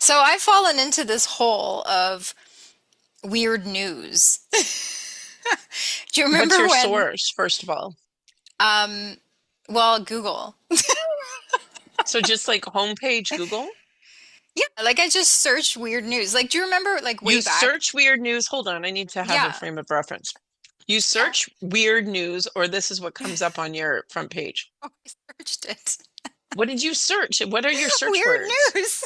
So I've fallen into this hole of weird news. Do you What's remember your when, source, first of all? um, well, Google. So just like homepage Google, Yeah, like I just searched weird news. Like, do you remember like way you back? search weird news. Hold on, I need to have a Yeah, frame of reference. You yeah. search weird news, or this is what comes up on your front page. Oh, I searched it. What did you search? What are your search Weird words? news.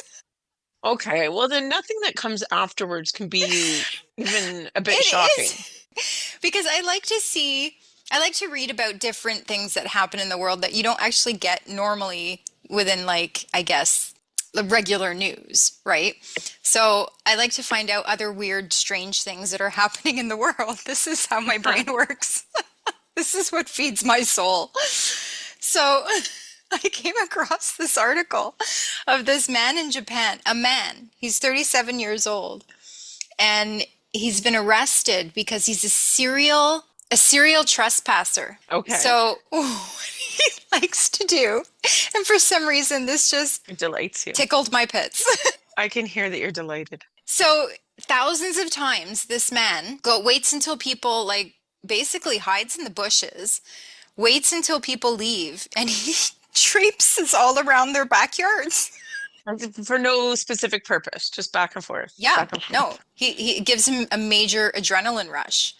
Okay, well then nothing that comes afterwards can be even a bit It shocking. is because I like to read about different things that happen in the world that you don't actually get normally within like, I guess, the regular news, right? So I like to find out other weird, strange things that are happening in the world. This is how my brain works. This is what feeds my soul. So I came across this article of this man in Japan, a man, he's 37 years old, and he's been arrested because he's a serial trespasser. Okay, So what he likes to do, and for some reason this just it delights you. tickled my pits. I can hear that you're delighted. So thousands of times this man waits until people like basically hides in the bushes, waits until people leave, and he traipses all around their backyards. For no specific purpose, just back and forth, Yeah, back and no, forth. he gives him a major adrenaline rush.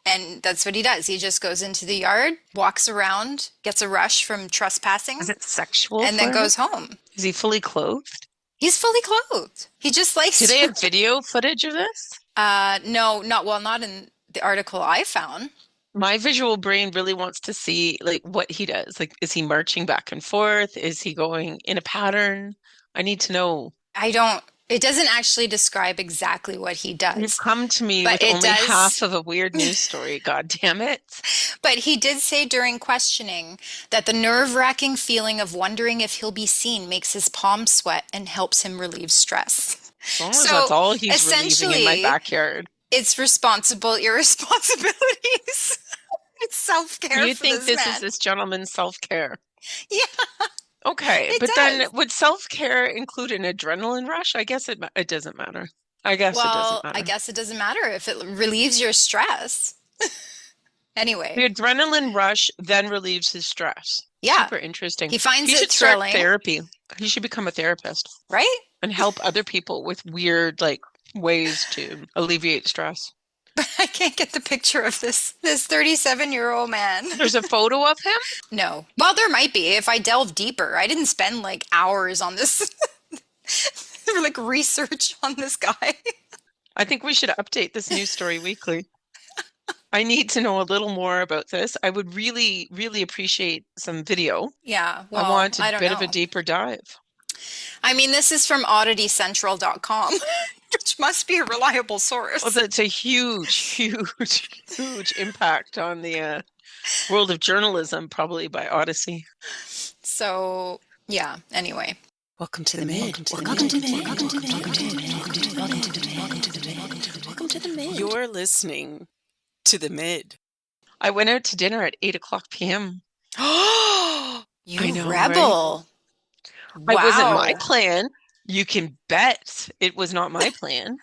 And that's what he does. He just goes into the yard, walks around, gets a rush from Is trespassing, it sexual and then for him? goes home. Is he fully clothed? He's fully clothed. He just Do likes they to. have video footage of this? No, not well, not in the article I found. My visual brain really wants to see like what he does. Like, is he marching back and forth? Is he going in a pattern? I need to know. I don't, it doesn't actually describe exactly what he You've does, come to me but with it only half does. of a weird news story. God damn it. But he did say during questioning that the nerve-wracking feeling of wondering if he'll be seen makes his palms sweat and helps him relieve stress. As long as that's So all he's relieving in my essentially, backyard. it's responsible irresponsibilities. It's self-care You for think this this is man. this gentleman's self-care? Yeah, Okay, it but then does. would self-care include an adrenaline rush? I guess it doesn't matter. I guess it doesn't Well, I matter. guess it doesn't matter if it relieves your stress. Anyway, The adrenaline rush then relieves his stress. yeah, Super interesting. he finds He it should start thrilling, therapy. He should become a therapist right? and help other people with weird, like, ways to alleviate stress. But I can't get the picture of this 37-year-old man. There's a photo of him. No. Well, there might be if I delve deeper. I didn't spend like hours on this like research on this guy. I think we should update this news story weekly. I need to know a little more about this. I would really, really appreciate some video. Yeah, I well, want a I don't bit of a know. deeper dive. I mean, this is from odditycentral.com, which must be a reliable Well, source. that's a huge, huge, huge impact on the world of journalism, probably by Odyssey. So, yeah, anyway. Welcome to the mid. Welcome to the mid. Welcome to the mid. Welcome to the mid. Welcome to the mid. Welcome to the mid. You're listening to the mid. I went out to dinner at 8 o'clock p.m. Oh, I you know, right? rebel. It wasn't my Wow. plan. You can bet it was not my plan.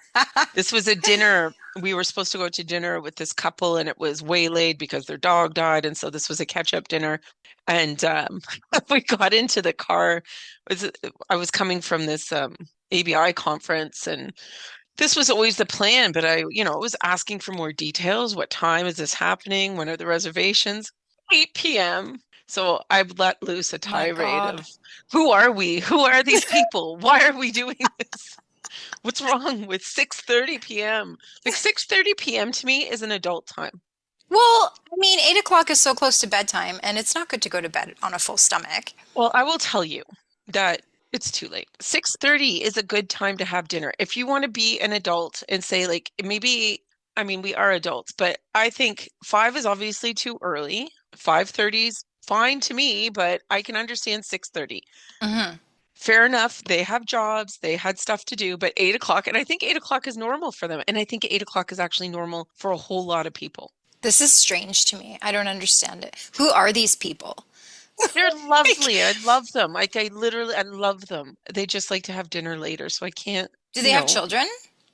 This was a dinner. We were supposed to go to dinner with this couple, and it was waylaid because their dog died. And so this was a catch-up dinner. And we got into the car. I was coming from this ABI conference, and this was always the plan. But I was asking for more details. What time is this happening? When are the reservations? 8 p.m. So I've let loose a My tirade God. of who are we? Who are these people? Why are we doing this? What's wrong with 6:30 p.m.? Like 6:30 p.m. to me is an adult time. Well, I mean, 8 o'clock is so close to bedtime, and it's not good to go to bed on a full stomach. Well, I will tell you that it's too late. 6:30 is a good time to have dinner. If you want to be an adult and say like maybe I mean we are adults, but I think 5 is obviously too early. 5:30 is fine to me, but I can understand 6:30. Hmm. Fair enough. They have jobs, they had stuff to do, but 8 o'clock, and I think 8 o'clock is normal for them. And I think 8 o'clock is actually normal for a whole lot of people. This is strange to me. I don't understand it. Who are these people? They're lovely. I love them. Like I love them. They just like to have dinner later, so I can't, Do they have children?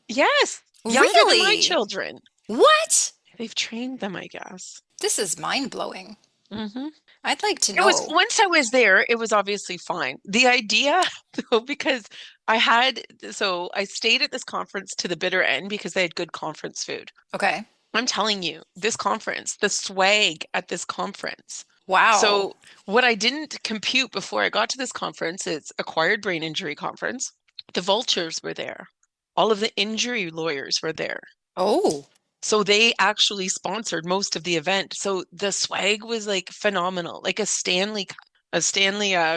Yes, younger than my Really? children. What? They've trained them, I guess. This is mind-blowing. Hmm. I'd like to It was know. once I was there, it was obviously fine. The idea, though, because I stayed at this conference to the bitter end because they had good conference food. Okay. I'm telling you, this conference, the swag at this conference. Wow. So, what I didn't compute before I got to this conference, it's acquired brain injury conference. The vultures were there. All of the injury lawyers were there. Oh, So they actually sponsored most of the event. So the swag was like phenomenal, like a Stanley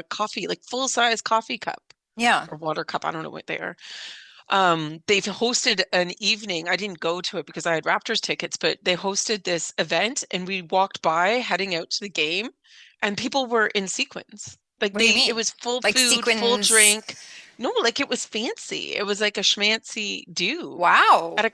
coffee, like full size coffee cup yeah. or water cup. I don't know what they are. They've hosted an evening. I didn't go to it because I had Raptors tickets, but they hosted this event and we walked by heading out to the game and people were in sequins. Like What do you it mean? was full Like food, full sequins? drink. No, like it was fancy. It was like a schmancy do Wow. at a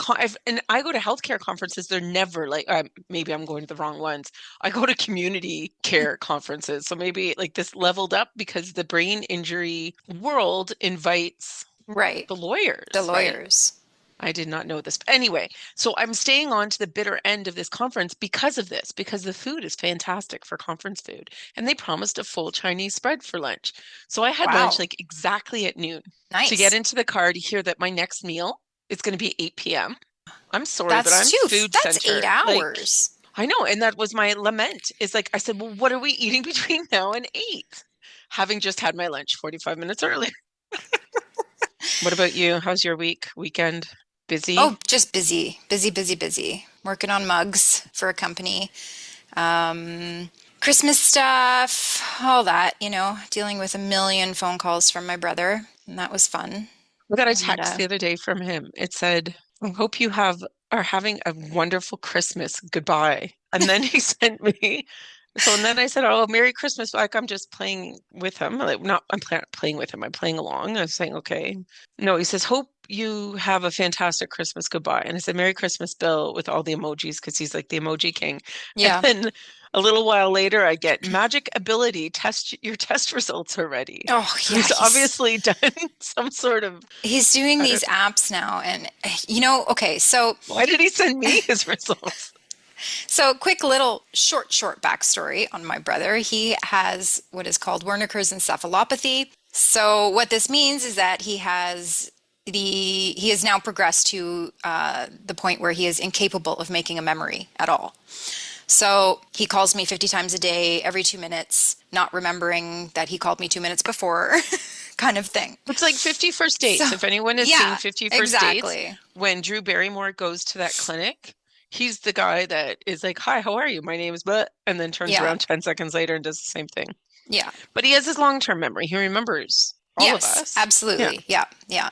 and I go to healthcare conferences. They're never like maybe I'm going to the wrong ones. I go to community care conferences, so maybe like this leveled up because the brain injury world invites Right. the The lawyers, right? lawyers. I did not know this. Anyway, so I'm staying on to the bitter end of this conference because of this, because the food is fantastic for conference food. And they promised a full Chinese spread for lunch. So I had lunch Wow. like exactly at noon to get Nice. into the car to hear that my next meal is going to be 8 p.m. I'm sorry, but That's I'm two. food That's eight centered. Like, hours. I know. And that was my lament. Is like, I said, well, what are we eating between now and 8? Having just had my lunch 45 minutes earlier. What about you? How's your weekend? Oh, Busy? just busy, busy, busy, busy. Working on mugs for a company. Christmas stuff, all that, dealing with a million phone calls from my brother, and that was fun. I got a And text the other day from him. It said, I hope you are having a wonderful Christmas. Goodbye. And then he sent me. So, and then I said, oh, Merry Christmas. Like I'm just playing with him. Like, not, I'm playing with him. I'm playing along. I was saying, okay. No, he says, hope you have a fantastic Christmas. Goodbye. And I said, Merry Christmas, Bill, with all the emojis, because he's like the emoji king. And yeah. then a little while later, I get magic ability, your test results are ready. Oh, So yeah, he's obviously done some sort of, he's doing I these don't, apps now, and okay, why did he send me his results? so quick little short backstory on my brother. He has what is called Wernicke's encephalopathy. So what this means is that he has now progressed to the point where he is incapable of making a memory at all. So he calls me 50 times a day, every 2 minutes, not remembering that he called me 2 minutes before, kind of thing. It's like 50 First So, Dates. If anyone has seen yeah, 50 First Dates, exactly. when Drew Barrymore goes to that clinic, he's the guy that is like, hi, how are you? My name is But, and then turns Yeah, around 10 seconds later and does the same thing. yeah. But he has his long-term memory. He remembers all of Yes, us. Yeah. absolutely. Yeah, yeah.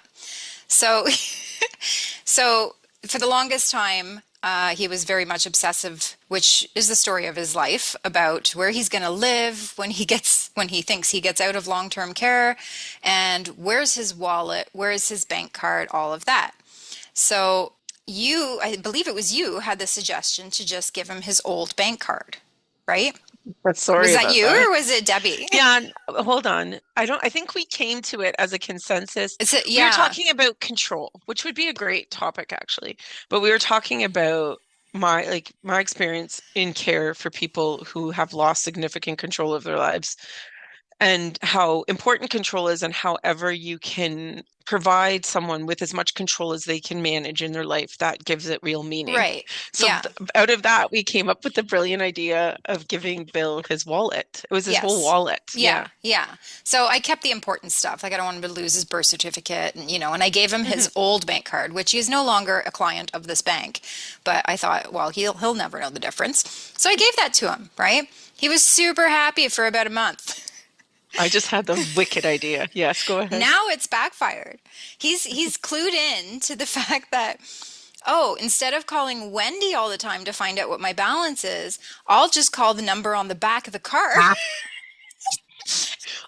So, so for the longest time, he was very much obsessive, which is the story of his life about where he's going to live when he thinks he gets out of long-term care, and where's his wallet, where's his bank card, all of that. So I believe it was you, had the suggestion to just give him his old bank card, right? But Was sorry that about you that. or was it Debbie? Yeah, hold on. I think we came to it as a consensus. We were Yeah, talking about control, which would be a great topic actually. But we were talking about my experience in care for people who have lost significant control of their lives and how important control is, and however you can provide someone with as much control as they can manage in their life, that gives it real meaning. right. So Yeah. out of that, we came up with the brilliant idea of giving Bill his wallet. It was his whole Yes. wallet. Yeah, Yeah. yeah. So I kept the important stuff. Like I don't want him to lose his birth certificate and I gave him Hmm. his old bank card, which he is no longer a client of this bank. But I thought, well, he'll never know the difference. So I gave that to him, right? He was super happy for about a month. I just had the wicked idea. Yes, go ahead. Now it's backfired. He's clued in to the fact that, oh, instead of calling Wendy all the time to find out what my balance is, I'll just call the number on the back of the card.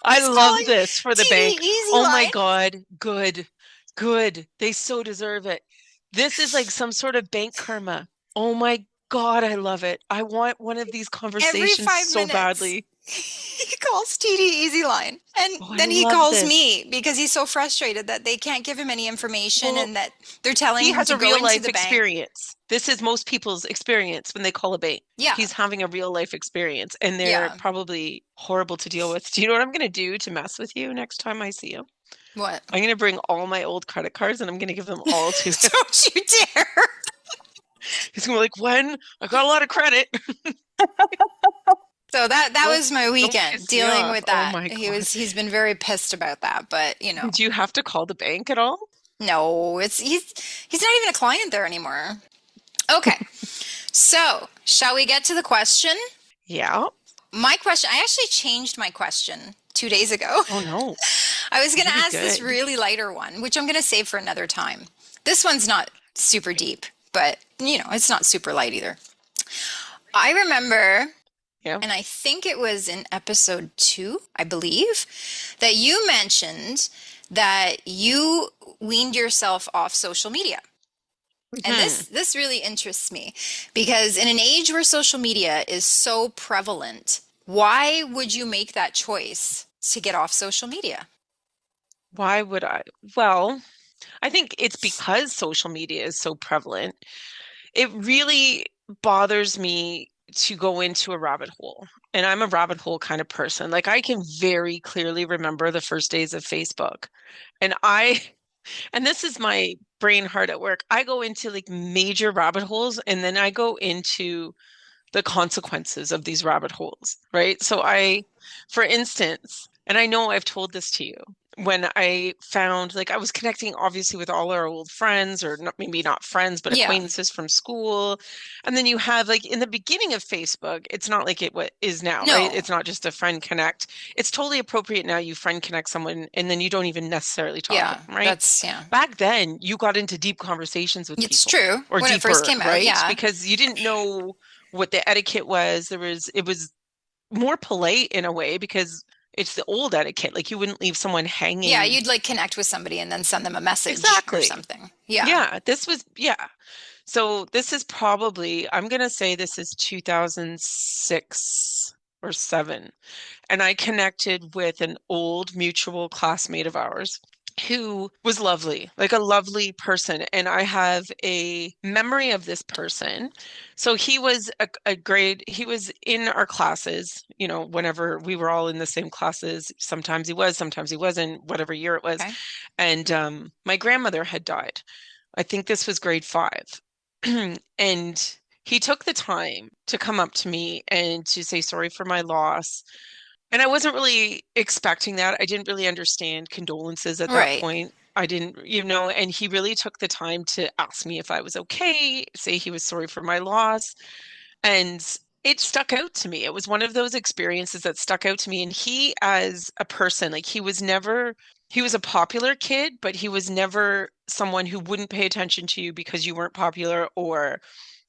I He's love calling this for the TD bank. Easy Oh my Line. God. Good. Good. They so deserve it. This is like some sort of bank karma. Oh my God, I love it. I want one of these Every conversations five so minutes. badly. He calls TD Easy Line. And Oh, I then he love calls this. me because he's so frustrated that they can't give him any information Well, and that they're telling he him has to a go real into life the bank. experience. This is most people's experience when they call a bank. Yeah. He's having a real life experience and they're Yeah. probably horrible to deal with. Do you know what I'm going to do to mess with you next time I see you? What? I'm going to bring all my old credit cards and I'm going to give them all to him. Don't you dare. He's going to be like, when? I got a lot of credit. So that Don't was my don't weekend piss me dealing off. with Oh that. my God. He's been very pissed about that, but Did you have to call the bank at all? no, he's not even a client there anymore. Okay. So, shall we get to the question? Yeah. My question, I actually changed my question 2 days ago. Oh no. I was going to Really ask this good. really lighter one, which I'm going to save for another time. This one's not super deep, but it's not super light either. I remember, Yeah. and I think it was in episode 2, I believe, that you mentioned that you weaned yourself off social media. And Hmm. this really interests me because in an age where social media is so prevalent, why would you make that choice to get off social media? Why would I? Well, I think it's because social media is so prevalent. It really bothers me to go into a rabbit hole. And I'm a rabbit hole kind of person. Like I can very clearly remember the first days of Facebook. And and this is my brain hard at work. I go into like major rabbit holes and then I go into the consequences of these rabbit holes, right? For instance, and I know I've told this to you, when I found like I was connecting obviously with all our old friends, or not, maybe not friends, but Yeah. acquaintances from school. And then you have like in the beginning of Facebook, it's not like it what is now, right? No. It's not just a friend connect. It's totally appropriate now you friend connect someone and then you don't even necessarily talk to Yeah. them, right? Yeah. Back then, you got into deep conversations with It's people true. or When it first deeper, came out, right? yeah. Because you didn't know what the etiquette was. It was more polite in a way because it's the old etiquette. Like you wouldn't leave someone Yeah, hanging. you'd like connect with somebody and then send them a message or Exactly. something. Yeah. Yeah, yeah. So this is probably, I'm gonna say this is 2006 or 7. And I connected with an old mutual classmate of ours who was lovely, like a lovely person. And I have a memory of this person. So he was he was in our classes, whenever we were all in the same classes. Sometimes he was, sometimes he wasn't, whatever year it was. Okay. And my grandmother had died. I think this was grade 5. And he took the time to come up to me and to say sorry for my loss. And I wasn't really expecting that. I didn't really understand condolences at that Right. point. I didn't, and he really took the time to ask me if I was okay, say he was sorry for my loss. And it stuck out to me. It was one of those experiences that stuck out to me. And he, as a person, like he was a popular kid, but he was never someone who wouldn't pay attention to you because you weren't popular or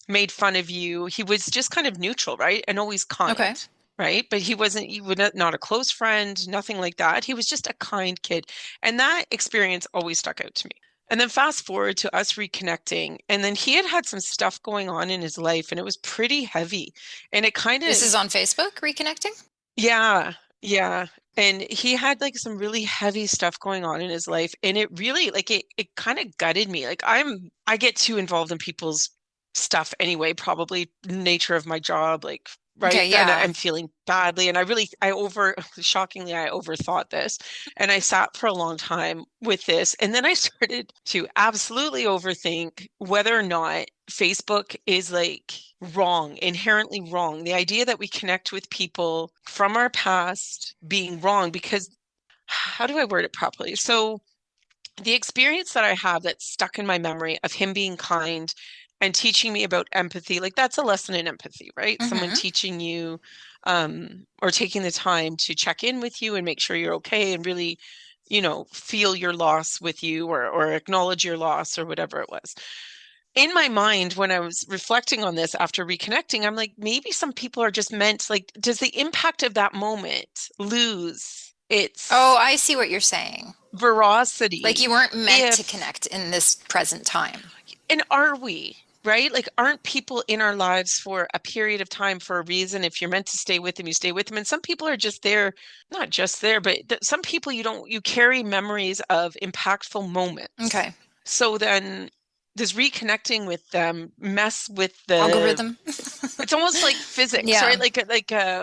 made fun of you. He was just kind of neutral, right? And always Okay. kind, right? But he was not a close friend, nothing like that. He was just a kind kid. And that experience always stuck out to me. And then fast forward to us reconnecting, and then he had some stuff going on in his life, and it was pretty heavy. And it kind This of, is on Facebook, reconnecting? yeah, yeah. And he had like some really heavy stuff going on in his life, and it really like it kind of gutted me. Like I get too involved in people's stuff anyway, probably nature of my job, like right. Okay, And yeah. I'm feeling badly, and shockingly I overthought this, and I sat for a long time with this, and then I started to absolutely overthink whether or not Facebook is like wrong, inherently wrong. The idea that we connect with people from our past being wrong, because how do I word it properly? So the experience that I have that's stuck in my memory of him being kind and teaching me about empathy, like that's a lesson in empathy, right? Someone Mm-hmm. teaching you or taking the time to check in with you and make sure you're okay and really, feel your loss with you or acknowledge your loss or whatever it was. In my mind, when I was reflecting on this after reconnecting, I'm like, maybe some people are just meant, like, does the impact of that moment lose Oh, its I see what you're saying. Like veracity you weren't meant to if, connect in this present time. and are we? right? Like, aren't people in our lives for a period of time for a reason? If you're meant to stay with them, you stay with them. And some people are just there, not just there, but some people you carry memories of impactful moments. Okay. So then this reconnecting with them mess with the Algorithm. it's almost like physics, Yeah. right? Like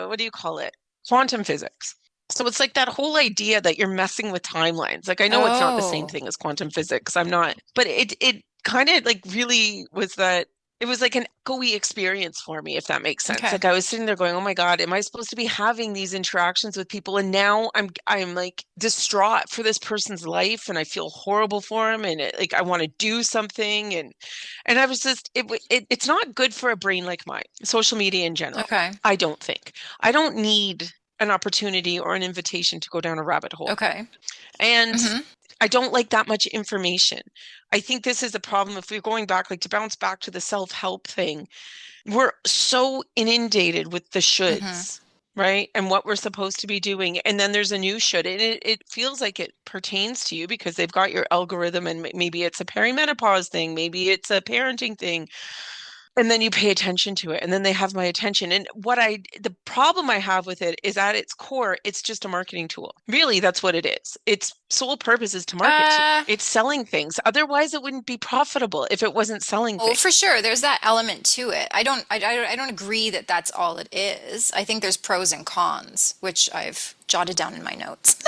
what do you call it? Quantum physics. So it's like that whole idea that you're messing with timelines. Like, I know it's not the same Oh, thing as quantum physics. I'm not, but it kind of like really was that it was like an echoey experience for me, if that makes sense. okay. Like, I was sitting there going, "Oh my God, am I supposed to be having these interactions with people?" And now I'm like distraught for this person's life, and I feel horrible for him, and like I want to do something, and I was just it's not good for a brain like mine. Social media in general, Okay. I don't think. I don't need an opportunity or an invitation to go down a rabbit hole. Okay. And hmm I don't like that much information. I think this is a problem if we're going back, like to bounce back to the self-help thing. We're so inundated with the hmm shoulds, right? And what we're supposed to be doing. And then there's a new should. And it feels like it pertains to you because they've got your algorithm, and maybe it's a perimenopause thing, maybe it's a parenting thing. And then you pay attention to it, and then they have my attention. And the problem I have with it is at its core, it's just a marketing tool. Really, that's what it is. Its sole purpose is to market to you. Uh, It's selling things. Otherwise, it wouldn't be profitable if it wasn't selling oh, things. for sure. There's that element to it. I don't agree that that's all it is. I think there's pros and cons, which I've jotted down in my notes.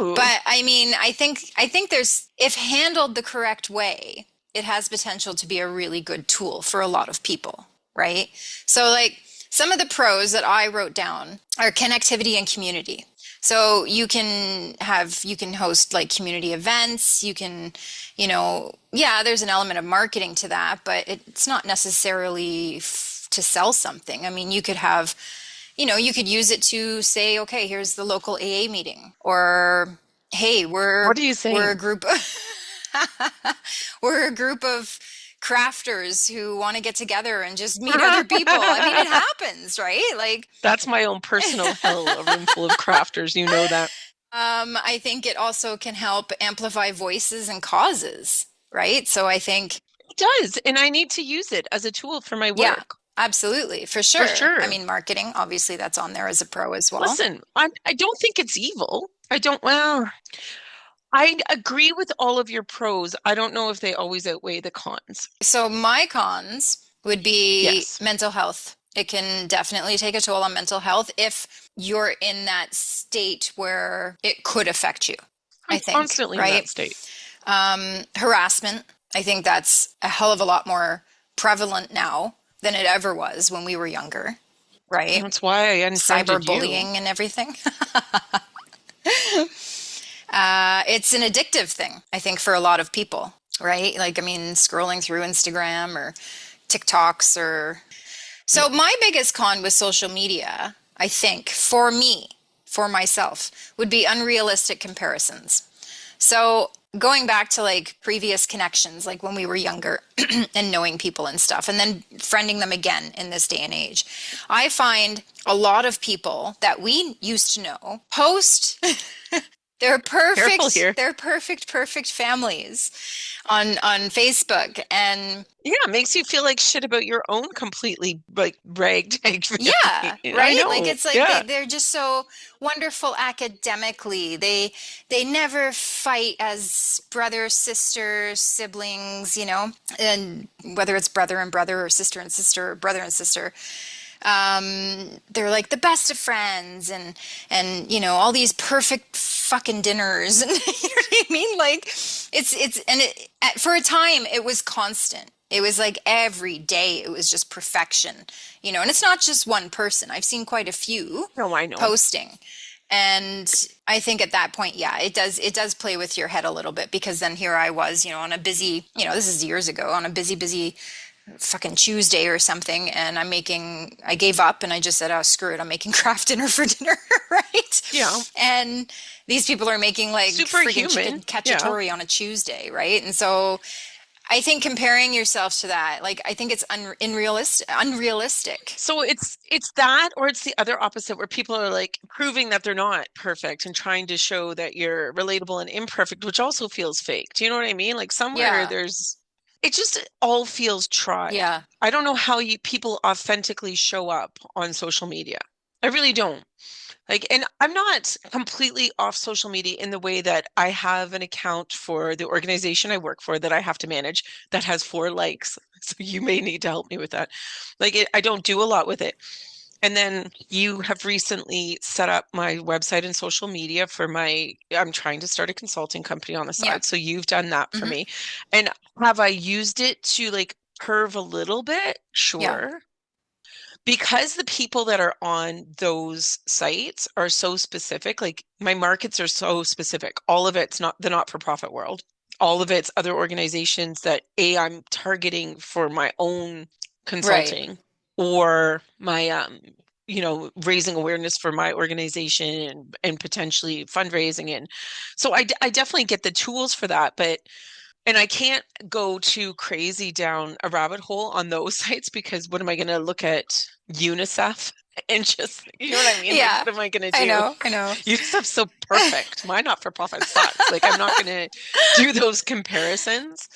Ooh. But I mean, I think there's, if handled the correct way, it has potential to be a really good tool for a lot of people, right? So like some of the pros that I wrote down are connectivity and community. So you can host like community events, you can, yeah, there's an element of marketing to that, but it's not necessarily to sell something. I mean, you could have, you could use it to say, okay, here's the local AA meeting, or hey, What are you saying? we're a group we're a group of crafters who want to get together and just meet other people. I mean, it happens, right? Like, That's my own personal hell, a room full of crafters. You know that. I think it also can help amplify voices and causes, right? So I think, It does. And I need to use it as a tool for my yeah, work. absolutely, for sure. sure. I mean, marketing, obviously, that's on there as a pro as well. Listen, I don't think it's evil. I agree with all of your pros. I don't know if they always outweigh the cons. So my cons would be Yes. mental health. It can definitely take a toll on mental health if you're in that state where it could affect you, I I'm think, constantly in right? that state. Harassment, I think that's a hell of a lot more prevalent now than it ever was when we were younger, right? That's why I unfriended you. Cyberbullying and everything. It's an addictive thing, I think, for a lot of people, right? Like, I mean, scrolling through Instagram or TikToks or... So my biggest con with social media, I think, for me, for myself, would be unrealistic comparisons. So going back to like previous connections, like when we were younger and knowing people and stuff, and then friending them again in this day and age, I find a lot of people that we used to know post their Careful here. perfect families on Facebook, and Yeah, it makes you feel like shit about your own completely like ragtag family. yeah, I right? know. Like it's like Yeah. they're just so wonderful academically. They never fight as brother, sister, siblings, and whether it's brother and brother or sister and sister or brother and sister. They're like the best of friends, and all these perfect fucking dinners, and you know what I mean? Like for a time it was constant. It was like every day it was just perfection, and it's not just one person. I've seen quite a few No, I know. posting. And I think at that point, yeah, it does play with your head a little bit, because then here I was, on a busy, this is years ago, on a busy fucking Tuesday or something, and I gave up and I just said, oh, screw it, I'm making craft dinner for dinner, right? Yeah. And these people are making like freaking chicken Superhuman. cacciatore on a Tuesday, right? And so I think comparing yourself to that, like, I think it's unrealistic. So it's that, or it's the other opposite, where people are like proving that they're not perfect and trying to show that you're relatable and imperfect, which also feels fake. Do you know what I mean? Like somewhere Yeah. there's it just all feels tried. Yeah. I don't know how people authentically show up on social media. I really don't. Like, and I'm not completely off social media in the way that I have an account for the organization I work for that I have to manage that has 4 likes. So you may need to help me with that. Like, I don't do a lot with it. And then you have recently set up my website and social media for I'm trying to start a consulting company on the Yeah. side. So you've done that for Mhm. me. And have I used it to like curve a little bit? Yeah. Sure. Because the people that are on those sites are so specific, like my markets are so specific. All of it's not the not-for-profit world. All of it's other organizations that I'm targeting for my own Right. consulting or my raising awareness for my organization and potentially fundraising. And so I definitely get the tools for that, and I can't go too crazy down a rabbit hole on those sites because what am I going to look at UNICEF and just, you know what I mean? Like, Yeah. what am I going to I do? know. I know. UNICEF's so perfect. My not-for-profit sucks. Like, I'm not going to do those comparisons.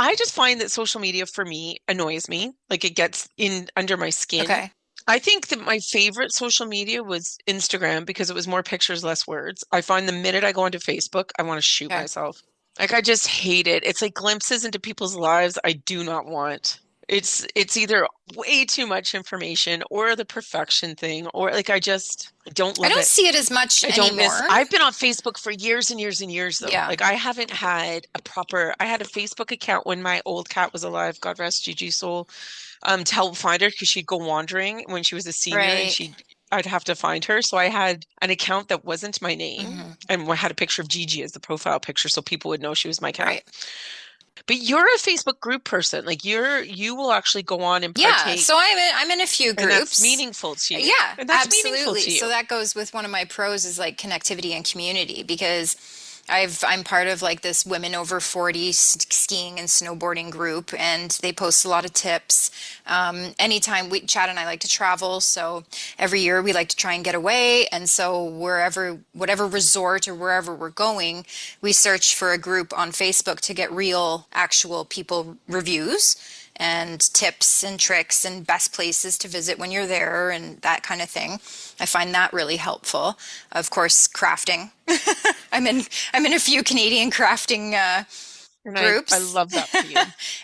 I just find that social media for me annoys me. Like, it gets in under my skin. Okay. I think that my favorite social media was Instagram because it was more pictures, less words. I find the minute I go onto Facebook, I want to shoot Okay. myself. Like I just hate it. It's like glimpses into people's lives I do not want. It's either way too much information or the perfection thing or like I just don't I love don't it. see it as much I don't miss. anymore. I've been on Facebook for years and years and years though. Yeah. Like I haven't had I had a Facebook account when my old cat was alive, God rest Gigi soul, to help find her because she'd go wandering when she was a senior and Right. I'd have to find her. So I had an account that wasn't my name Hmm. and I had a picture of Gigi as the profile picture so people would know she was my cat. Right. But you're a Facebook group person. Like you will actually go on and Yeah. partake So I'm in a few and that's groups. meaningful to you. Yeah, And that's meaningful absolutely. to So you. that goes with one of my pros is like connectivity and community because I'm part of like this women over 40 skiing and snowboarding group, and they post a lot of tips. Anytime Chad and I like to travel, so every year we like to try and get away, and so whatever resort or wherever we're going, we search for a group on Facebook to get real, actual people reviews and tips and tricks and best places to visit when you're there and that kind of thing. I find that really helpful. Of course, crafting. I'm in a few Canadian crafting And I groups. love that for you.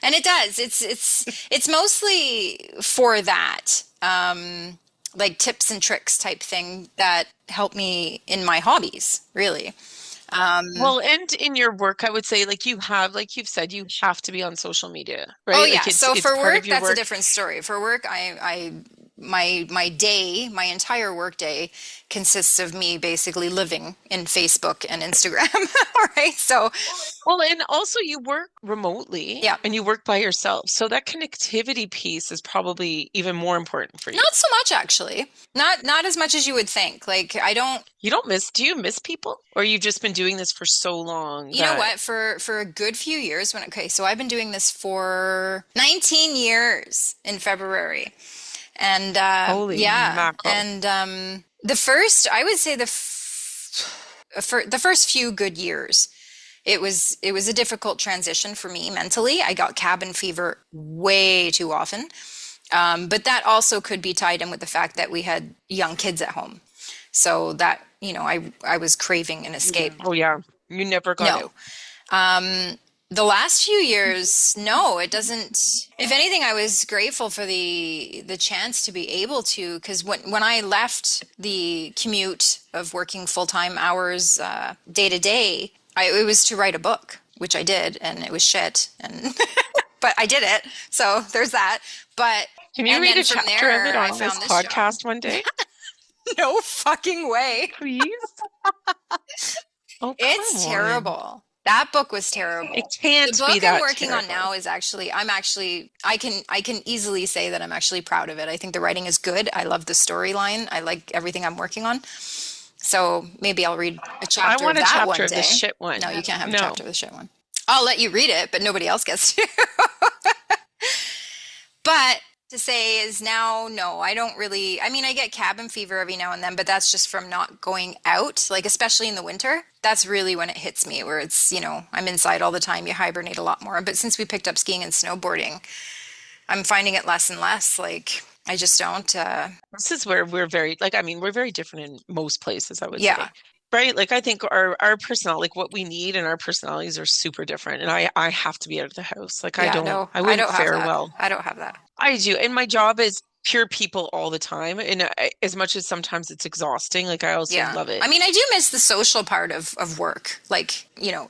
And it does. It's mostly for that. Like tips and tricks type thing that help me in my hobbies, really. Well, and in your work, I would say like you have, like you've said, you have to be on social media, Oh right? Like yeah. So it's for part of work, your that's a work. different story. For work, my entire work day consists of me basically living in Facebook and Instagram. All right. So Well, and also you work remotely yeah. and you work by yourself. So that connectivity piece is probably even more important for you. Not so much actually. Not as much as you would think. Like I don't, Do you miss people? Or you've just been doing this for so long you know that, what, for a good few years okay, so I've been doing this for 19 years in February. And holy yeah, mackerel. and the first, I would say for the first few good years, it was a difficult transition for me mentally. I got cabin fever way too often. But that also could be tied in with the fact that we had young kids at home. So that, I was craving an escape. Oh yeah, you never got No. out. The last few years, no, it doesn't. If anything, I was grateful for the chance to be able to, because when I left the commute of working full-time hours day to day, it was to write a book, which I did, and it was shit, and but I did it. So there's that. But Can you and read then a from chapter of it there, I on this found this job. podcast one day? No fucking way. Please? Oh, It's come on. terrible. That book was terrible. It can't The be book that I'm working on terrible. now is I can easily say that I'm actually proud of it. I think the writing is good. I love the storyline. I like everything I'm working on. So maybe I'll read a I chapter want of a that chapter one of the day. shit one. No, you can't have a No. chapter of the shit one. I'll let you read it, but nobody else gets to. But to say is now, no, I don't really, I mean, I get cabin fever every now and then, but that's just from not going out, like especially in the winter. That's really when it hits me, where it's, I'm inside all the time. You hibernate a lot more. But since we picked up skiing and snowboarding, I'm finding it less and less. Like, I just don't, This is where we're very, like, I mean, we're very different in most places, I would yeah. say. Right? Like I think our personality, like what we need and our personalities are super different. And I have to be out of the house. Like Yeah, no, I I wouldn't don't have fare that. well. I don't have that. I do. And my job is pure people all the time. And as much as sometimes it's exhausting, like I also Yeah. love it. I mean, I do miss the social part of work, like, in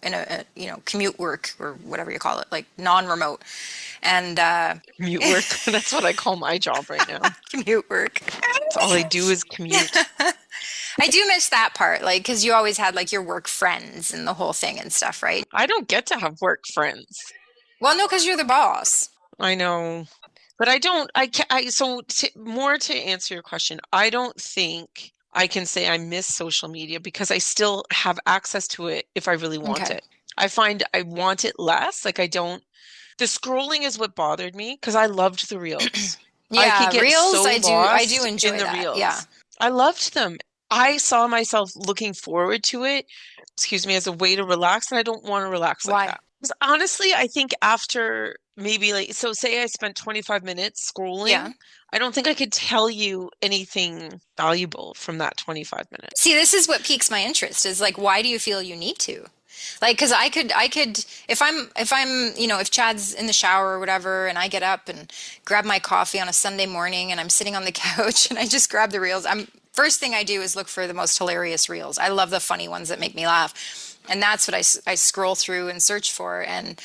commute work or whatever you call it, like non-remote. And Commute work. That's what I call my job right now. commute work. That's all I do is commute. I do miss that part, like, because you always had like your work friends and the whole thing and stuff, right? I don't get to have work friends. Well, no, because you're the boss. I know. But I don't, I can so more to answer your question, I don't think I can say I miss social media because I still have access to it if I really want Okay. it. I find I want it less. Like I don't, the scrolling is what bothered me because I loved the reels. I Yeah, could get reels, so I do lost enjoy in the that. reels. Yeah. I loved them. I saw myself looking forward to it, excuse me, as a way to relax, and I don't want to relax like Why? that. Because honestly, I think after maybe like, so say I spent 25 minutes Yeah. scrolling, I don't think I could tell you anything valuable from that 25 minutes. See, this is what piques my interest is like, why do you feel you need to? Like, because I could, if Chad's in the shower or whatever, and I get up and grab my coffee on a Sunday morning and I'm sitting on the couch and I just grab the reels, first thing I do is look for the most hilarious reels. I love the funny ones that make me laugh. And that's what I scroll through and search for. And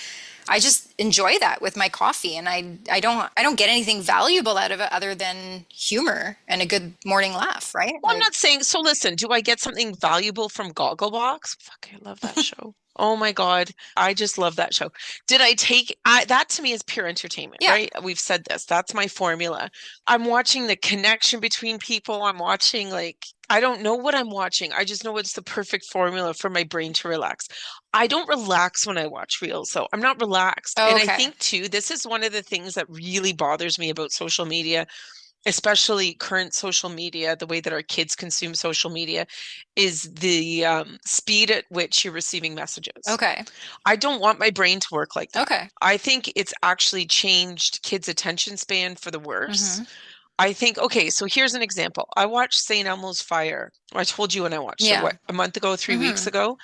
I just enjoy that with my coffee. And I don't get anything valuable out of it other than humor and a good morning laugh, right? Well, I'm Like, not saying, so listen, do I get something valuable from Gogglebox? Fuck, I love that show. Oh my God. I just love that show. Did I take that to me is pure entertainment, yeah. right? We've said this. That's my formula. I'm watching the connection between people. I'm watching like I don't know what I'm watching. I just know it's the perfect formula for my brain to relax. I don't relax when I watch reels, so I'm not relaxed. Oh, And I okay. think too, this is one of the things that really bothers me about social media, especially current social media, the way that our kids consume social media, is the speed at which you're receiving messages. Okay. I don't want my brain to work like that. Okay. I think it's actually changed kids' attention span for the worse. Hmm. I think, okay, so here's an example. I watched St. Elmo's Fire. I told you when I watched it, Yeah. what, a month ago, 3 weeks Hmm. ago?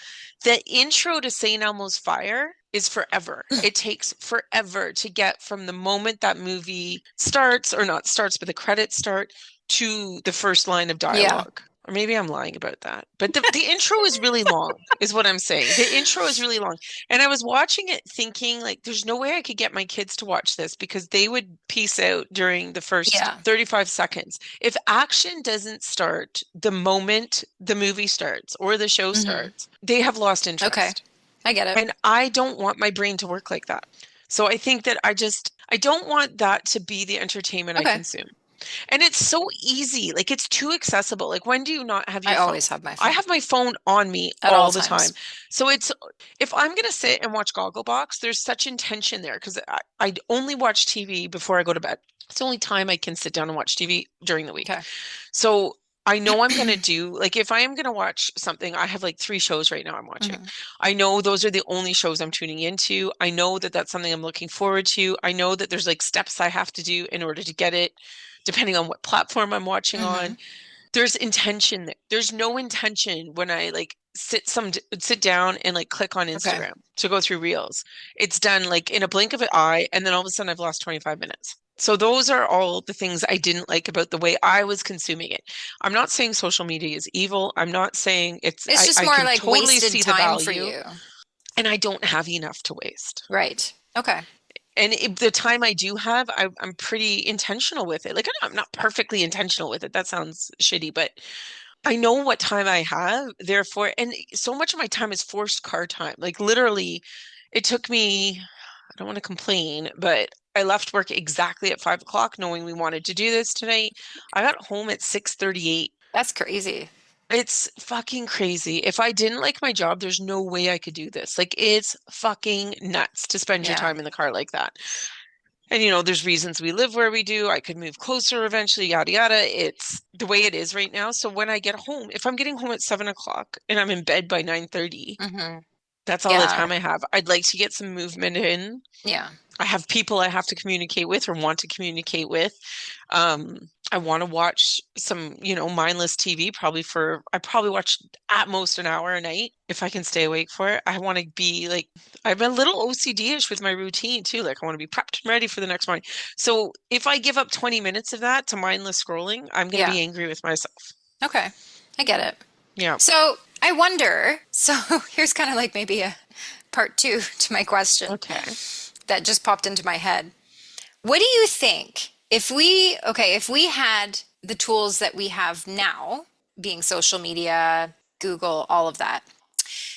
The intro to St. Elmo's Fire is forever. It takes forever to get from the moment that movie starts, or not starts, but the credits start, to the first line of Yeah. dialogue. Or maybe I'm lying about that. But the intro is really long, is what I'm saying. The intro is really long. And I was watching it thinking, like, there's no way I could get my kids to watch this because they would peace out during the first Yeah. 35 seconds. If action doesn't start the moment the movie starts or the show Hmm. starts, they have lost Okay. interest. I get it. And I don't want my brain to work like that. So I think that I don't want that to be the entertainment I Okay. consume. And it's so easy. Like it's too accessible. Like when do you not have your I phone? always have my I phone have my phone on me at all all the time. times. So it's if I'm gonna sit and watch Gogglebox, there's such intention there because I only watch TV before I go to bed. It's the only time I can sit down and watch TV during the week. Okay. So I know I'm gonna do like if I am gonna watch something, I have like 3 shows right now I'm watching. Hmm. I know those are the only shows I'm tuning into. I know that that's something I'm looking forward to. I know that there's like steps I have to do in order to get it, depending on what platform I'm watching Hmm. on. There's intention there. There's no intention when I like sit down and like click on Okay. Instagram to go through reels. It's done like in a blink of an eye, and then all of a sudden I've lost 25 minutes. So those are all the things I didn't like about the way I was consuming it. I'm not saying social media is evil. I'm not saying It's just I more can like totally wasted see the time for value, you. and I don't have enough to waste. Right. Okay. And the time I do have, I'm pretty intentional with it. Like I'm not perfectly intentional with it. That sounds shitty, but I know what time I have. Therefore, and so much of my time is forced car time. Like literally, it took me, I don't want to complain, but I left work exactly at 5 o'clock, knowing we wanted to do this tonight. I got home at 6:38. That's crazy. It's fucking crazy. If I didn't like my job, there's no way I could do this. Like it's fucking nuts to spend your Yeah. time in the car like that. And there's reasons we live where we do. I could move closer eventually, yada yada. It's the way it is right now. So when I get home, if I'm getting home at 7 o'clock and I'm in bed by 9:30, Hmm. that's all the Yeah. time I have. I'd like to get some movement in. Yeah. I have people I have to communicate with or want to communicate with. I want to watch some, mindless TV, I probably watch at most an hour a night if I can stay awake for it. I want to be like, I'm a little OCD-ish with my routine too. Like I want to be prepped and ready for the next morning. So if I give up 20 minutes of that to mindless scrolling, I'm going to Yeah. be angry with myself. Okay. I get it. Yeah. So I wonder, so here's kind of like maybe a part two to my question Okay. that just popped into my head. What do you think if we had the tools that we have now, being social media, Google, all of that,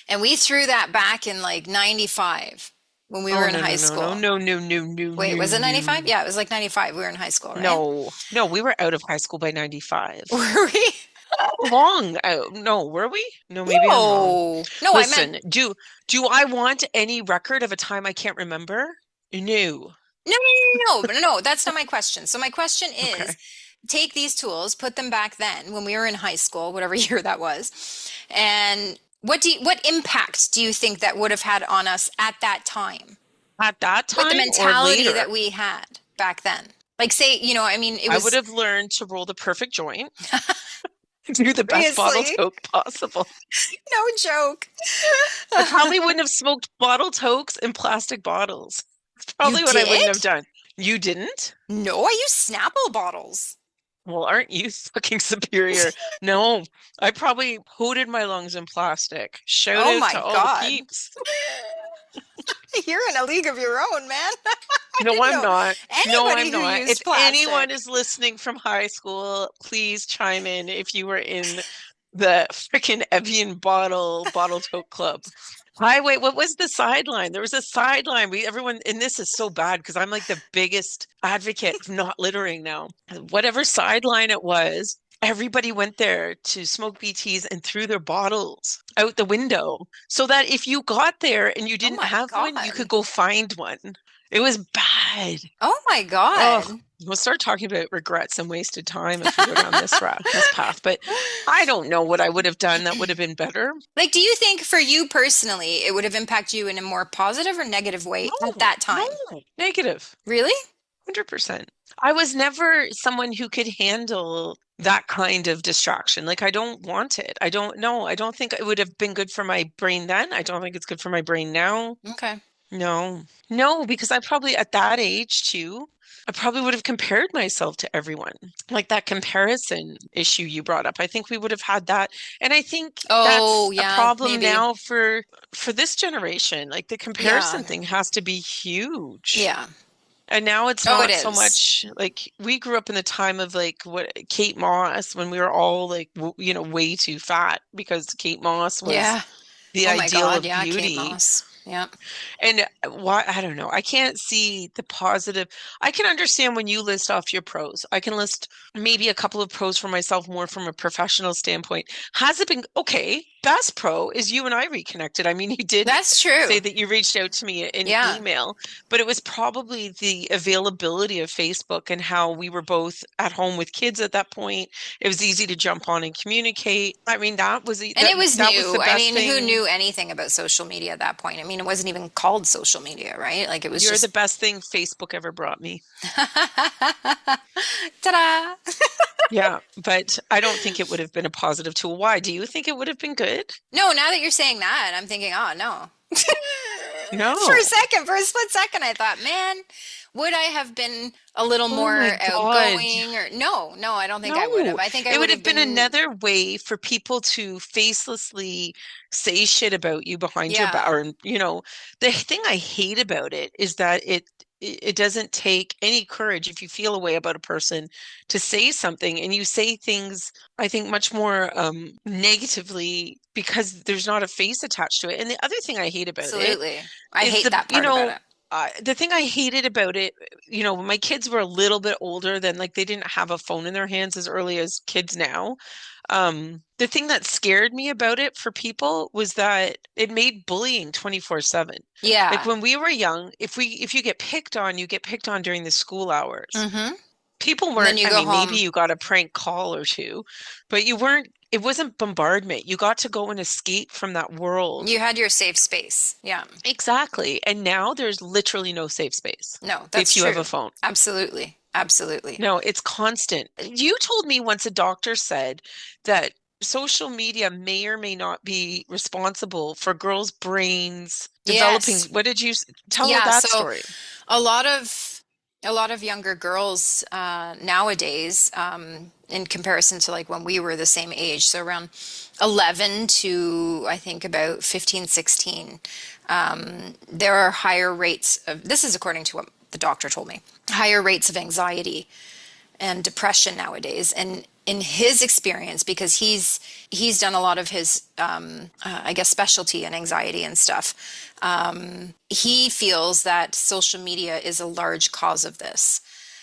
and we threw that back in like 95 when we Oh, were in no, high no, no, no, school? no, no, no, no, Wait, no, was it 95? no. Yeah, it was like 95. We were in high school, right? No, no, we were out of high school by 95. Were we? Wrong. No, were we? No, maybe I'm wrong. No. No, I meant Listen, do I want any record of a time I can't remember? No. no, that's not my question. So my question is, Okay. take these tools, put them back then when we were in high school, whatever year that was, and what impact do you think that would have had on us at that time At that with the time or mentality later, that we had back then? Like say, I mean, it I would was have learned to roll the perfect joint, do the best bottle seriously toke possible. no joke. I probably wouldn't have smoked bottle tokes in plastic bottles. It's You probably what I wouldn't have did? done. You didn't? No, I use Snapple bottles. Well, aren't you fucking superior? No, I probably coated my lungs in plastic. Shout Oh out my to all the God. peeps. You're in a league of your own, man. I No, didn't I'm know not. No, anybody I'm who not. If used anyone plastic. is listening from high school, please chime in if you were in the freaking Evian bottle tote club. Hi, wait, what was the sideline? There was a sideline. Everyone, and this is so bad because I'm like the biggest advocate of not littering now. Whatever sideline it was, everybody went there to smoke BTs and threw their bottles out the window so that if you got there and you Oh didn't my have one, you could God. go find one. It was bad. Oh my Oh, God. we'll start talking about regrets and wasted time if we go down this path. But I don't know what I would have done that would have been better. Like, do you think for you personally, it would have impacted you in a more positive or negative way at No, that time? no, negative, Really? 100%. I was never someone who could handle that kind of distraction. Like, I don't want it. I don't know. I don't think it would have been good for my brain then. I don't think it's good for my brain now. Okay. No, no, because I probably at that age too, I probably would have compared myself to everyone. Like that comparison issue you brought up. I think we would have had that. And I think Oh, that's a yeah, problem maybe. now for this generation. Like the Yeah. comparison thing has to be huge. Yeah. And now it's Oh, it not so is. much like we grew up in the time of like what Kate Moss when we were all like way too fat because Kate Moss was Yeah. the Oh my ideal God. of Yeah. Kate beauty. Moss. Yeah. And why, I don't know. I can't see the positive. I can understand when you list off your pros. I can list maybe a couple of pros for myself more from a professional standpoint. Has it been okay? Best pro is you and I reconnected. I mean, you did That's say true. that you reached out to me in Yeah. email, but it was probably the availability of Facebook and how we were both at home with kids at that point. It was easy to jump on and communicate. I mean, And it was that was the new. I best mean, who thing. knew anything about social media at that point? I mean, it wasn't even called social media, right? Like it was You're the just best thing Facebook ever brought me. ta-da. Yeah, but I don't think it would have been a positive tool. Why? Do you think it would have been good? No, now that you're saying that, I'm thinking, oh no. No. For a split second, I thought, man, would I have been a little Oh more my God. outgoing or no, I don't think I would have. No. I think I It would would have have been been, another way for people to facelessly say shit about you behind your back. yeah. Or, the thing I hate about it is that it doesn't take any courage if you feel a way about a person to say something and you say things, I think, much more negatively because there's not a face attached to it. And the other thing I hate about it Absolutely. I is hate that part about it. the thing I hated about it, when my kids were a little bit older, then like they didn't have a phone in their hands as early as kids now. The thing that scared me about it for people was that it made bullying 24/7. Like Yeah. when we were young, if you get picked on, you get picked on during the school hours. Mm-hmm. People And then weren't, you I go mean, maybe home. you got a prank call or two, but it wasn't bombardment. You got to go and escape from that world. You had your safe space. Yeah. Exactly. And now there's literally no safe space No, that's if you have a true. phone. Absolutely. Absolutely. No, it's constant. You told me once a doctor said that social media may or may not be responsible for girls' brains developing. Yes. What did you tell Yeah, that so story? a lot of a lot of younger girls nowadays, in comparison to like when we were the same age, so around 11 to I think about 15, 16, there are higher rates of, this is according to what the doctor told me, higher rates of anxiety and depression nowadays. And in his experience, because he's done a lot of his I guess specialty in anxiety and stuff, he feels that social media is a large cause of this.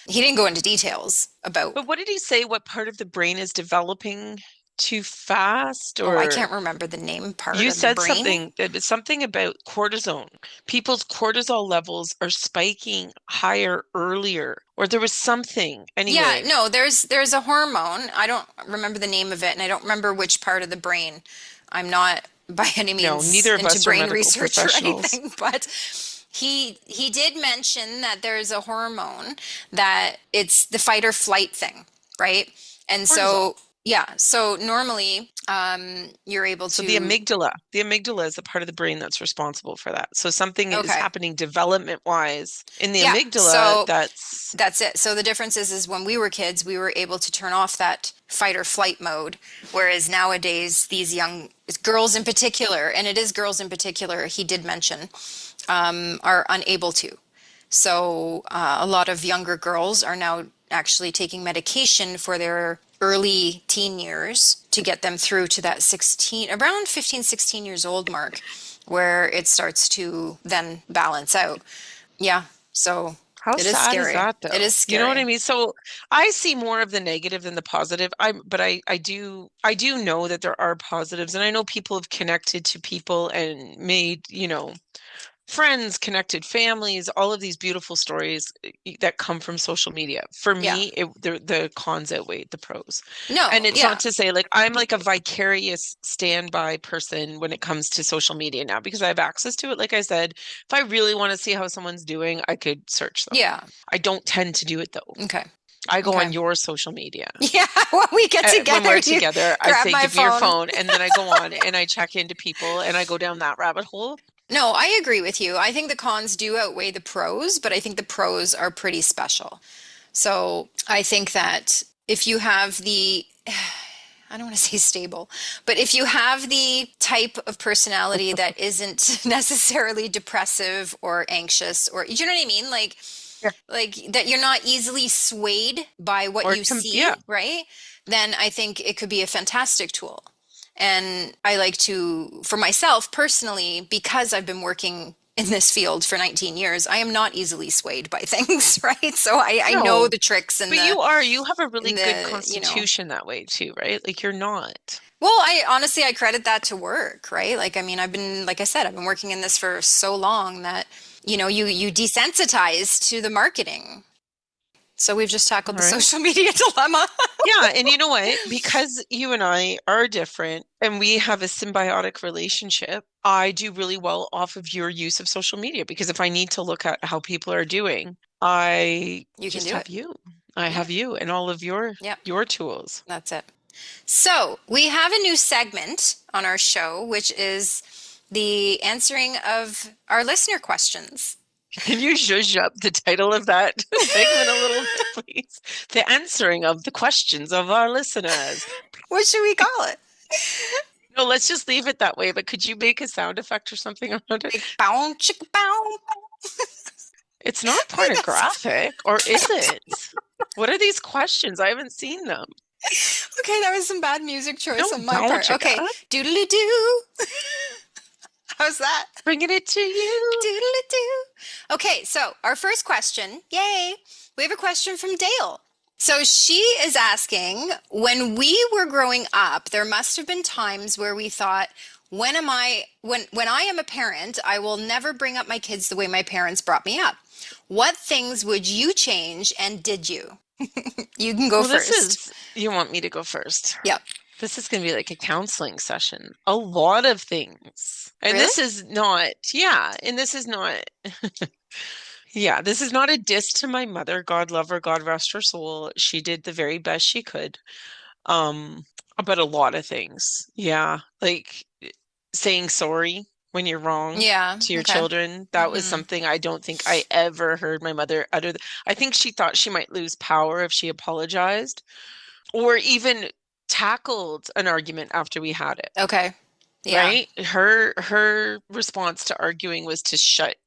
He didn't go into details about, But what did he say? What part of the brain is developing too fast? oh, I Or can't remember the name part you of the said brain. something about cortisone. People's cortisol levels are spiking higher earlier, or there was something. Yeah, Anyway, no, there's a hormone. I don't remember the name of it, and I don't remember which part of the brain. I'm not by any no, means neither of into us are brain medical research or professionals. anything, but he did mention that there's a hormone that it's the fight or flight thing, right? And Cortisol. so yeah, so normally you're able So to, the amygdala is the part of the brain that's responsible for that. So something is okay. happening development wise in the Yeah, amygdala so that's that's it. So the difference is when we were kids, we were able to turn off that fight or flight mode, whereas nowadays these young girls in particular, and it is girls in particular, he did mention, are unable to. So a lot of younger girls are now actually taking medication for their early teen years to get them through to that 16, around 15, 16 years old mark, where it starts to then balance out. Yeah, so how it is sad is scary. that It though? is You know what I scary. mean? So I see more of the negative than the positive. I do know that there are positives, and I know people have connected to people and made, friends, connected families, all of these beautiful stories that come from social media. For Yeah. me, the cons outweigh the pros. And No, it's yeah. not to say like I'm like a vicarious standby person when it comes to social media now because I have access to it. Like I said, if I really want to see how someone's doing, I could search them. Yeah. I don't tend to do it though. Okay. I go Okay. on your social media. Yeah, when we get When together, we're you together, I grab say, my give me your phone. phone. And then I go on and I check into people and I go down that rabbit hole. No, I agree with you. I think the cons do outweigh the pros, but I think the pros are pretty special. So I think that if you have the, I don't want to say stable, but if you have the type of personality that isn't necessarily depressive or anxious, or you know what I mean? Yeah. Like that you're not easily swayed by what Or you yeah. see, right? Then I think it could be a fantastic tool. And I like to, for myself personally, because I've been working in this field for 19 years, I am not easily swayed by things, right? So I know No, the tricks but you have a really and good the. constitution that way too, right? Like you're not. Well, I honestly, I credit that to work, right? Like, I mean, like I said, I've been working in this for so long that, you desensitize to the marketing. So we've just All tackled the right. social media dilemma. Yeah, and you know what? Because you and I are different and we have a symbiotic relationship, I do really well off of your use of social media because if I need to look at how people are doing, I You can just do have it. you. I Yeah. have you and all of your Yeah, your tools. that's it. So we have a new segment on our show, which is the answering of our listener questions. Can you zhuzh up the title of that segment a little bit, please? The answering of the questions of our listeners. What should we call it? No, let's just leave it that way. But could you make a sound effect or something around it? Like bow, chicka bow. It's not pornographic, or is it? What are these questions? I haven't seen them. Okay, that was some bad music choice No, on my don't, part. Okay, Jessica. doodly doo. How's that? Bringing it to you. Doodle-doo. Okay, so our first question, yay, we have a question from Dale. So she is asking, when we were growing up, there must have been times where we thought, when I am a parent, I will never bring up my kids the way my parents brought me up. What things would you change, and did you? You can go Well, first. you want me to go first? Yep. This is going to be like a counseling session. A lot of things. And Really? this is not, and this is not, this is not a diss to my mother. God love her, God rest her soul. She did the very best she could. But a lot of things. Yeah. Like saying sorry when you're wrong to your children. That was something I don't think I ever heard my mother utter. I think she thought she might lose power if she apologized or even tackled an argument after we had it. Okay. Yeah. Right? Her response to arguing was to shut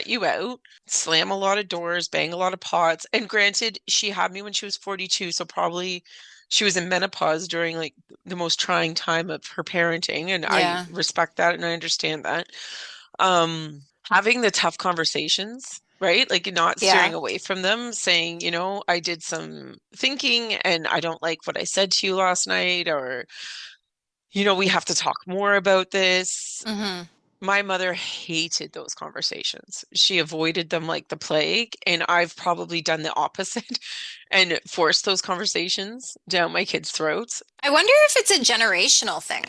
you out, slam a lot of doors, bang a lot of pots. And granted, she had me when she was 42, so probably she was in menopause during like the most trying time of her parenting, and I respect that and I understand that. Having the tough conversations, right? Like not steering away from them, saying, you know, I did some thinking and I don't like what I said to you last night, or, you know, we have to talk more about this. Mm-hmm. My mother hated those conversations. She avoided them like the plague, and I've probably done the opposite and forced those conversations down my kids' throats. I wonder if it's a generational thing.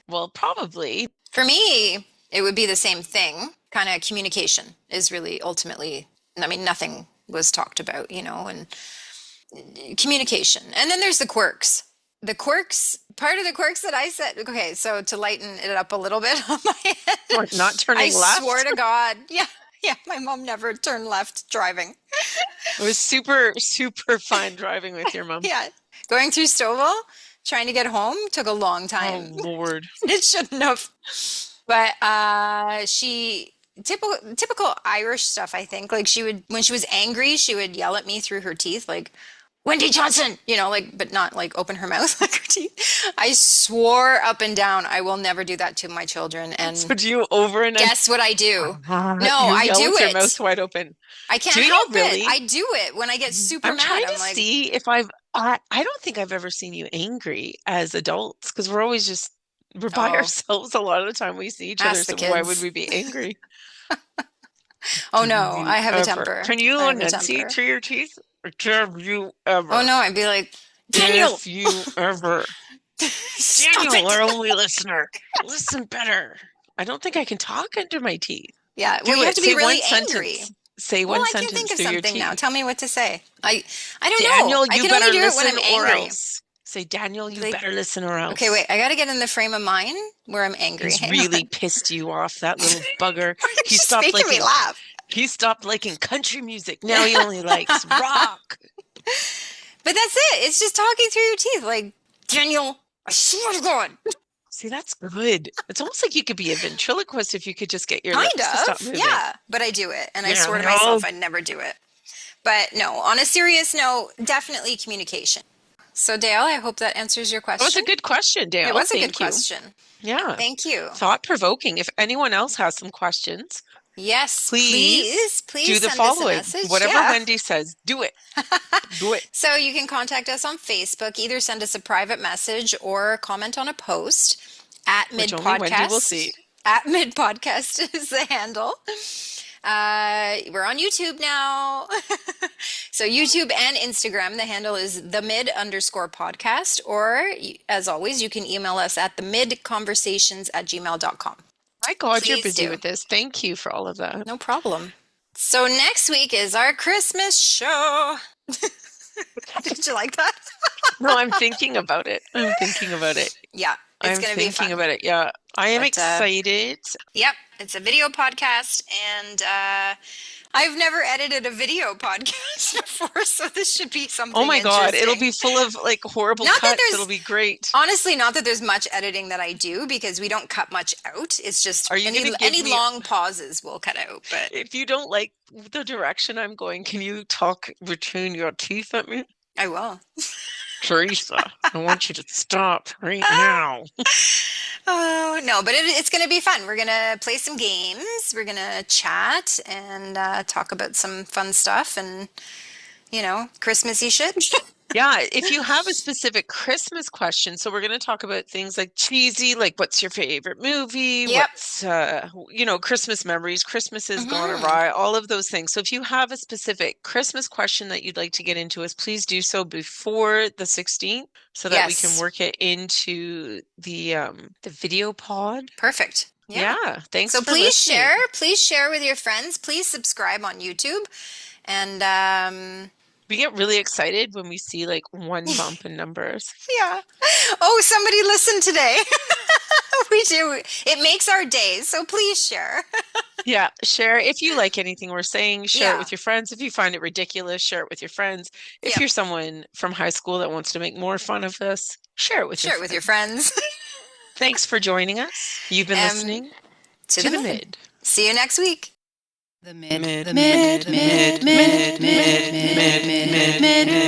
Well, probably. For me, it would be the same thing. Kind of communication is really ultimately, I mean, nothing was talked about, you know, and communication. And then there's the quirks. Part of the quirks that I said, okay, so to lighten it up a little bit on my head. Or not turning left. I swear to God. Yeah, my mom never turned left driving. It was super, super fun driving with your mom. Yeah. Going through Stouffville, trying to get home took a long time. Oh, Lord. It shouldn't have. But typical Irish stuff, I think. Like when she was angry, she would yell at me through her teeth, like, Wendy Johnson, you know, like, but not like open her mouth like her teeth. I swore up and down I will never do that to my children. And so do you over and guess what I do? No, I do with it. Your mouth wide open. I can't help it. I do it when I get super mad. I'm trying to see if I don't think I've ever seen you angry as adults, because we're always we're by ourselves a lot of the time we see each other. So why would we be angry? Oh no, I have a temper. Can you enunciate through your teeth? Or have you ever? Oh no, I'd be like, Daniel. If you ever. Daniel, our only listener. Listen better. I don't think I can talk under my teeth. Yeah, well, you have to be really angry. Say one sentence. I can think of something now. Tell me what to say. I don't know. Daniel, you better listen or angry. Else. Say, Daniel, you better listen or else. Okay, wait. I got to get in the frame of mind where I'm angry. He's really pissed you off, that little bugger. He stopped making me laugh. He stopped liking country music. Now he only likes rock. But that's it. It's just talking through your teeth. Like, Daniel, I swear to God. See, that's good. It's almost like you could be a ventriloquist if you could just get your lips to stop moving. Yeah, but I do it. And I swear to myself I'd never do it. But no, on a serious note, definitely communication. So Dale, I hope that answers your question. That was a good question, Dale. It was a good question. Yeah. Thank you. Thought-provoking. If anyone else has some questions, yes, please do the following. Whatever Wendy says, do it. Do it. So you can contact us on Facebook. Either send us a private message or comment on a post at Mid-Podcast. Only Wendy will see. At Mid-Podcast is the handle. We're on YouTube now. So YouTube and Instagram, the handle is @mid_podcast. Or as always, you can email us at themidconversations@gmail.com. My God, you're busy with this. Thank you for all of that. No problem. So next week is our Christmas show. Did you like that? No, I'm thinking about it. Yeah, it's going to be fun. I'm thinking about it. Yeah, I am excited. Yep, it's a video podcast, and I've never edited a video podcast before, so this should be something. Oh my God, it'll be full of like horrible cuts. It'll be great. Honestly, not that there's much editing that I do, because we don't cut much out. It's just any long pauses we'll cut out. But if you don't like the direction I'm going, can you talk between your teeth at me? I will. Teresa, I want you to stop right now. Oh, no, but it's going to be fun. We're going to play some games. We're going to chat and talk about some fun stuff and, Christmassy shit. Yeah, if you have a specific Christmas question, so we're going to talk about things like cheesy, like what's your favorite movie? Yep. What's, Christmas memories, Christmas has gone Mhm. awry, all of those things. So if you have a specific Christmas question that you'd like to get into us, please do so before the 16th so that we can Yes. work it into the video pod. Perfect. Yeah. Yeah, thanks So for listening. please share with your friends. Please subscribe on YouTube. And We get really excited when we see like one bump in numbers. yeah. Oh, somebody listened today. We do. It makes our days. So please share. Yeah, share if you like anything we're saying, share it Yeah. with your friends. If you find it ridiculous, share it with your friends. If Yep. you're someone from high school that wants to make more fun of us, share it with Share your it with your friends. friends. Thanks for joining us. You've been listening To to the the mid. mid. See you next week. The mid, mid, mid, mid, mid, mid, mid, mid, mid, mid, mid.